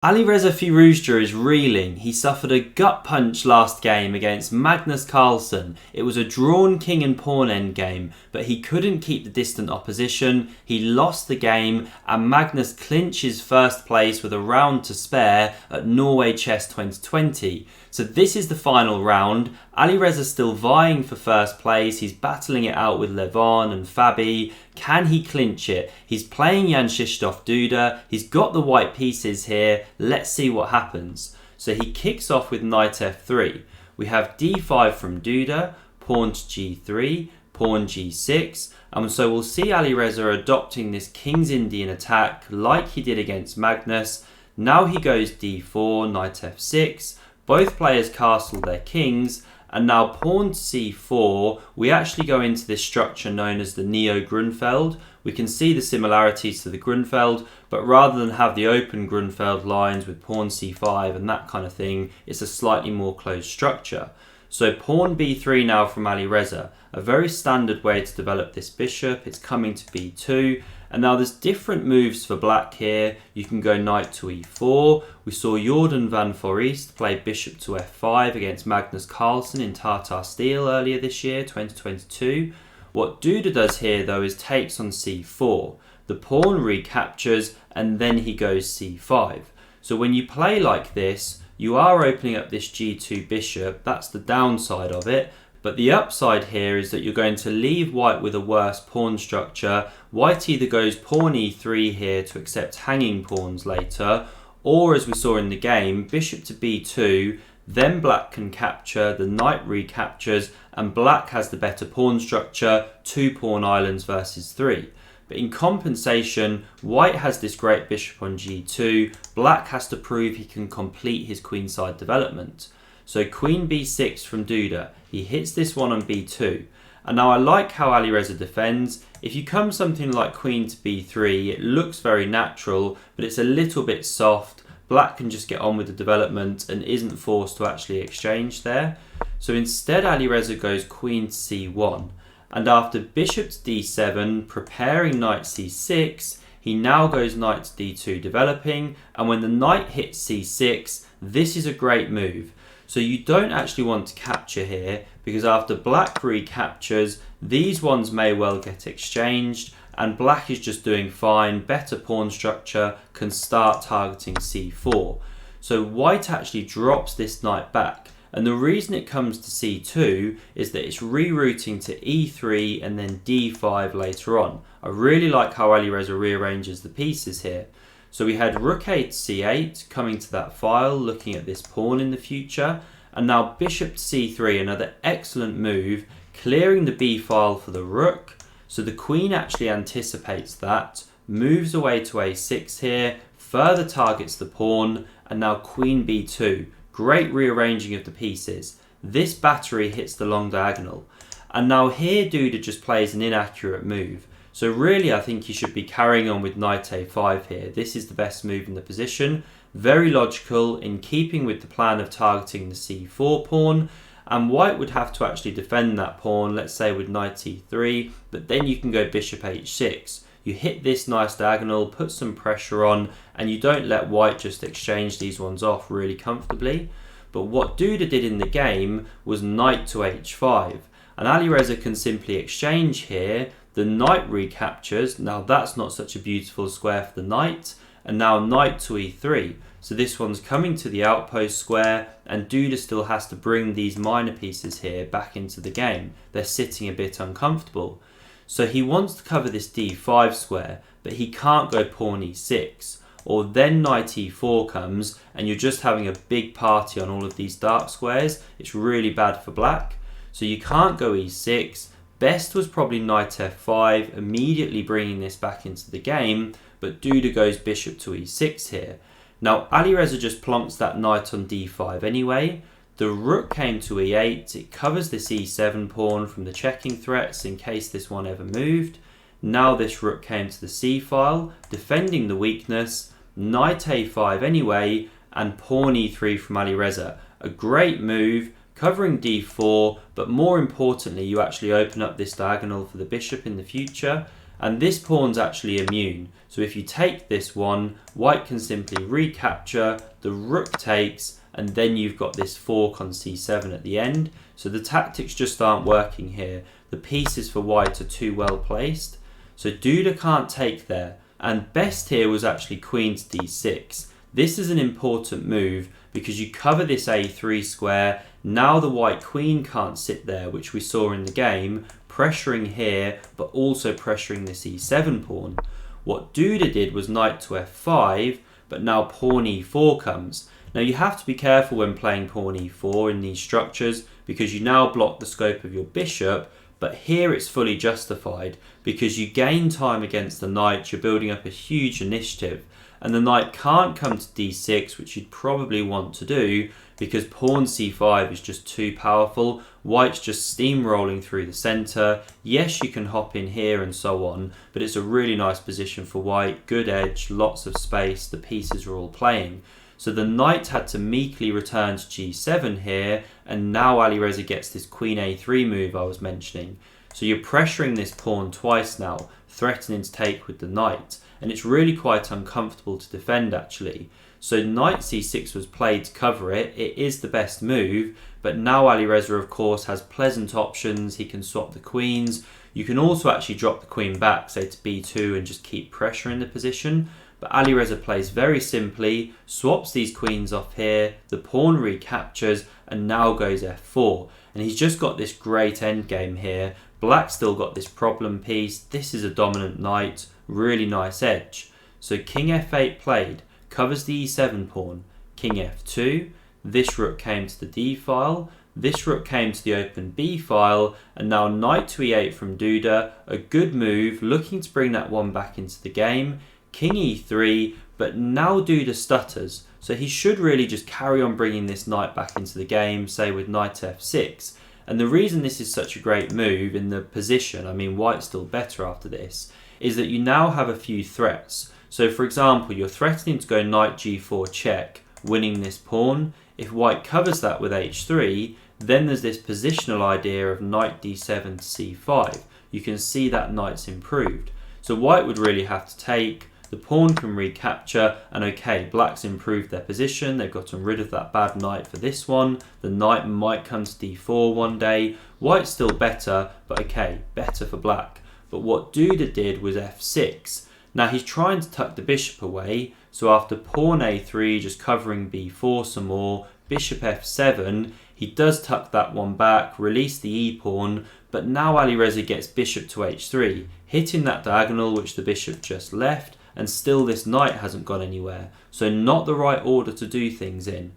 Alireza Firouzja is reeling. He suffered a gut punch last game against Magnus Carlsen. It was a drawn king and pawn endgame, but he couldn't keep the distant opposition. He lost the game, and Magnus clinches first place with a round to spare at Norway Chess 2020. So this is the final round. Alireza's still vying for first place. He's battling it out with Levon and Fabi. Can he clinch it? He's playing Jan-Krzysztof Duda. He's got the white pieces here. Let's see what happens. So he kicks off with knight f3. We have d5 from Duda, pawn to g3, pawn g6. And so we'll see Alireza adopting this King's Indian attack like he did against Magnus. Now he goes d4, knight f6. Both players castle their kings, and now pawn to c4, we actually go into this structure known as the Neo-Grunfeld. We can see the similarities to the Grunfeld, but rather than have the open Grunfeld lines with pawn c5 and that kind of thing, it's a slightly more closed structure. So pawn b3 now from Alireza, a very standard way to develop this bishop. It's coming to b2. And now there's different moves for black here. You can go knight to e4. We saw Jordan van Foreest play bishop to f5 against Magnus Carlsen in Tartar Steel earlier this year, 2022. What Duda does here though is takes on c4. The pawn recaptures and then he goes c5. So when you play like this, you are opening up this g2 bishop. That's the downside of it. But the upside here is that you're going to leave white with a worse pawn structure. White either goes pawn e3 here to accept hanging pawns later, or as we saw in the game, bishop to b2, then black can capture, the knight recaptures, and black has the better pawn structure, 2 pawn islands versus 3. But in compensation, white has this great bishop on g2, black has to prove he can complete his queenside development. So queen b6 from Duda, he hits this one on b2. And now I like how Alireza defends. If you come something like queen to b3, it looks very natural, but it's a little bit soft. Black can just get on with the development and isn't forced to actually exchange there. So instead Alireza goes queen to c1. And after bishop to d7, preparing knight c6, he now goes knight to d2 developing. And when the knight hits c6, this is a great move. So you don't actually want to capture here, because after black recaptures, these ones may well get exchanged, and black is just doing fine, better pawn structure, can start targeting c4. So white actually drops this knight back, and the reason it comes to c2 is that it's rerouting to e3 and then d5 later on. I really like how Alireza rearranges the pieces here. So we had rook a to c8 coming to that file, looking at this pawn in the future. And now bishop to c3, another excellent move, clearing the b file for the rook. So the queen actually anticipates that, moves away to a6 here, further targets the pawn, and now queen b2. Great rearranging of the pieces. This battery hits the long diagonal. And now here Duda just plays an inaccurate move. So really I think he should be carrying on with knight a5 here. This is the best move in the position. Very logical, in keeping with the plan of targeting the c4 pawn. And white would have to actually defend that pawn, let's say with knight e3, but then you can go bishop h6. You hit this nice diagonal, put some pressure on, and you don't let white just exchange these ones off really comfortably. But what Duda did in the game was knight to h5. And Alireza can simply exchange here. The knight recaptures. Now that's not such a beautiful square for the knight. And now knight to e3. So this one's coming to the outpost square, and Duda still has to bring these minor pieces here back into the game. They're sitting a bit uncomfortable. So he wants to cover this d5 square, but he can't go pawn e6. Or then knight e4 comes, and you're just having a big party on all of these dark squares. It's really bad for black. So you can't go e6. Best was probably knight f5, immediately bringing this back into the game, but Duda goes bishop to e6 here. Now Alireza just plonks that knight on d5 anyway. The rook came to e8, it covers this e7 pawn from the checking threats in case this one ever moved. Now this rook came to the c file, defending the weakness, knight a5 anyway, and pawn e3 from Alireza. A great move, covering d4, but more importantly you actually open up this diagonal for the bishop in the future. and this pawn's actually immune. So if you take this one, white can simply recapture, the rook takes, and then you've got this fork on c7 at the end. So the tactics just aren't working here. The pieces for white are too well placed. So Duda can't take there, and best here was actually queen to d6. This is an important move because you cover this a3 square. Now the white queen can't sit there, which we saw in the game, pressuring here, but also pressuring this e7 pawn. What Duda did was knight to f5, but now pawn e4 comes. Now you have to be careful when playing pawn e4 in these structures because you now block the scope of your bishop, but here it's fully justified because you gain time against the knight, you're building up a huge initiative, and the knight can't come to d6, which you'd probably want to do because pawn c5 is just too powerful. White's just steamrolling through the centre. Yes, you can hop in here and so on, but it's a really nice position for white. Good edge, lots of space, the pieces are all playing. So the knight had to meekly return to g7 here, and now Alireza gets this queen a3 move I was mentioning. So you're pressuring this pawn twice now, threatening to take with the knight, and it's really quite uncomfortable to defend actually. So knight c6 was played to cover it. It is the best move, but now Alireza of course has pleasant options. He can swap the queens. You can also actually drop the queen back, say to b2, and just keep pressure in the position. But Alireza plays very simply, swaps these queens off here, the pawn recaptures, and now goes f4. And he's just got this great endgame here. Black's still got this problem piece. This is a dominant knight, really nice edge. So king f8 played, covers the e7 pawn, king f2, this rook came to the d file, this rook came to the open b file, and now knight to e8 from Duda, a good move, looking to bring that one back into the game, king e3, but now Duda stutters, so he should really just carry on bringing this knight back into the game, say with knight f6. And the reason this is such a great move in the position, I mean white's still better after this, is that you now have a few threats. So for example, you're threatening to go knight g4 check, winning this pawn. If white covers that with h3, then there's this positional idea of knight d7 to c5. You can see that knight's improved. So white would really have to take, the pawn can recapture, and okay, black's improved their position, they've gotten rid of that bad knight for this one, the knight might come to d4 one day, white's still better, but okay, better for black. But what Duda did was f6. Now he's trying to tuck the bishop away, so after pawn a3 just covering b4 some more, bishop f7, he does tuck that one back, release the e-pawn, but now Alireza gets bishop to h3, hitting that diagonal which the bishop just left, and still this knight hasn't gone anywhere, so not the right order to do things in.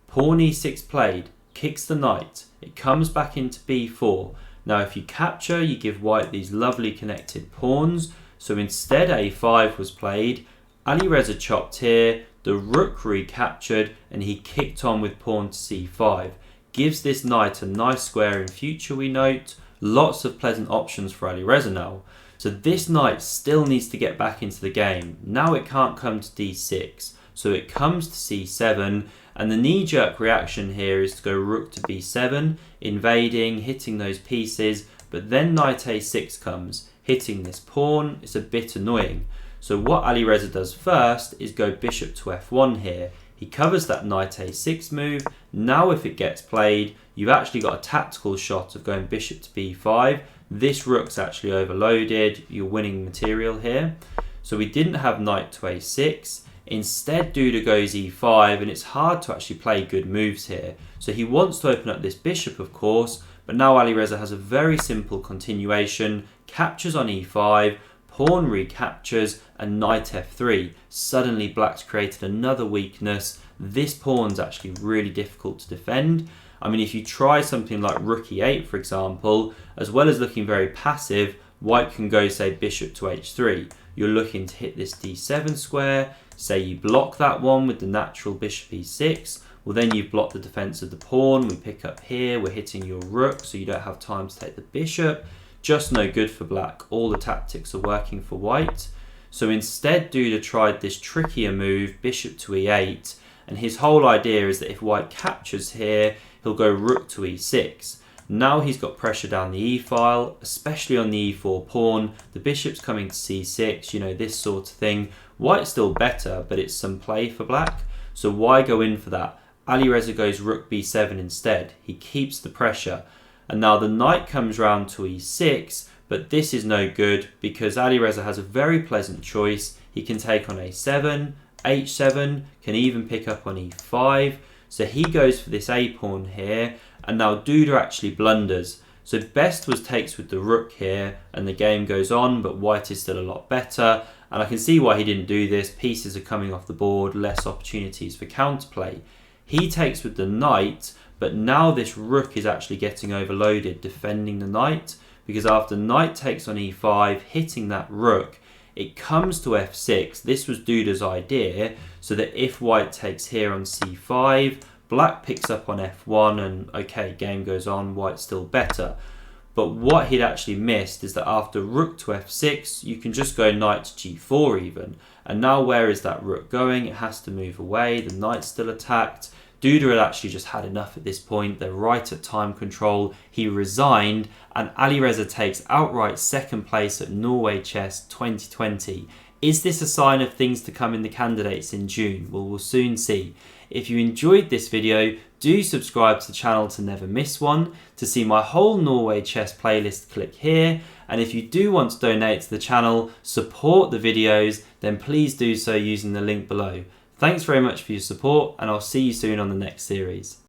Pawn e6 played, kicks the knight, it comes back into b4. Now if you capture, you give white these lovely connected pawns, so instead a5 was played, Alireza chopped here, the rook recaptured, and he kicked on with pawn to c5. Gives this knight a nice square in future, we note. Lots of pleasant options for Alireza now. So this knight still needs to get back into the game. Now it can't come to d6, so it comes to c7, and the knee-jerk reaction here is to go rook to b7, invading, hitting those pieces, but then knight a6 comes, hitting this pawn. It's a bit annoying. So what Alireza does first is go bishop to f1 here. He covers that knight a6 move. Now if it gets played, you've actually got a tactical shot of going bishop to b5. This rook's actually overloaded. You're winning material here. So we didn't have knight to a6. Instead, Duda goes e5, and it's hard to actually play good moves here. So he wants to open up this bishop, of course, but now Alireza has a very simple continuation, captures on e5, pawn recaptures, and knight f3. Suddenly black's created another weakness. This pawn's actually really difficult to defend. I mean, if you try something like rook e8, for example, as well as looking very passive, white can go, say, bishop to h3. You're looking to hit this d7 square. Say you block that one with the natural bishop e6. Well, then you've blocked the defense of the pawn. We pick up here. We're hitting your rook, so you don't have time to take the bishop. Just no good for black. All the tactics are working for white. So instead, Duda tried this trickier move, bishop to e8. And his whole idea is that if white captures here, he'll go rook to e6. Now he's got pressure down the e-file, especially on the e4 pawn. The bishop's coming to c6, you know, this sort of thing. White's still better, but it's some play for black. So why go in for that? Alireza goes rook b7 instead. He keeps the pressure. And now the knight comes round to e6, but this is no good because Alireza has a very pleasant choice. He can take on a7, h7, can even pick up on e5. So he goes for this a pawn here, and now Duda actually blunders. So best was takes with the rook here, and the game goes on, but white is still a lot better. And I can see why he didn't do this. Pieces are coming off the board, less opportunities for counterplay. He takes with the knight, but now this rook is actually getting overloaded, defending the knight, because after knight takes on e5, hitting that rook, it comes to f6. This was Duda's idea, so that if white takes here on c5, black picks up on f1, and okay, game goes on, white's still better. But what he'd actually missed is that after rook to f6, you can just go knight to g4 even. And now where is that rook going? It has to move away, the knight's still attacked. Duda had actually just had enough at this point. They're right at time control. He resigned, and Alireza takes outright second place at Norway Chess 2020. Is this a sign of things to come in the candidates in June? Well, we'll soon see. If you enjoyed this video, do subscribe to the channel to never miss one. To see my whole Norway Chess playlist, click here. And if you do want to donate to the channel, support the videos, then please do so using the link below. Thanks very much for your support, and I'll see you soon on the next series.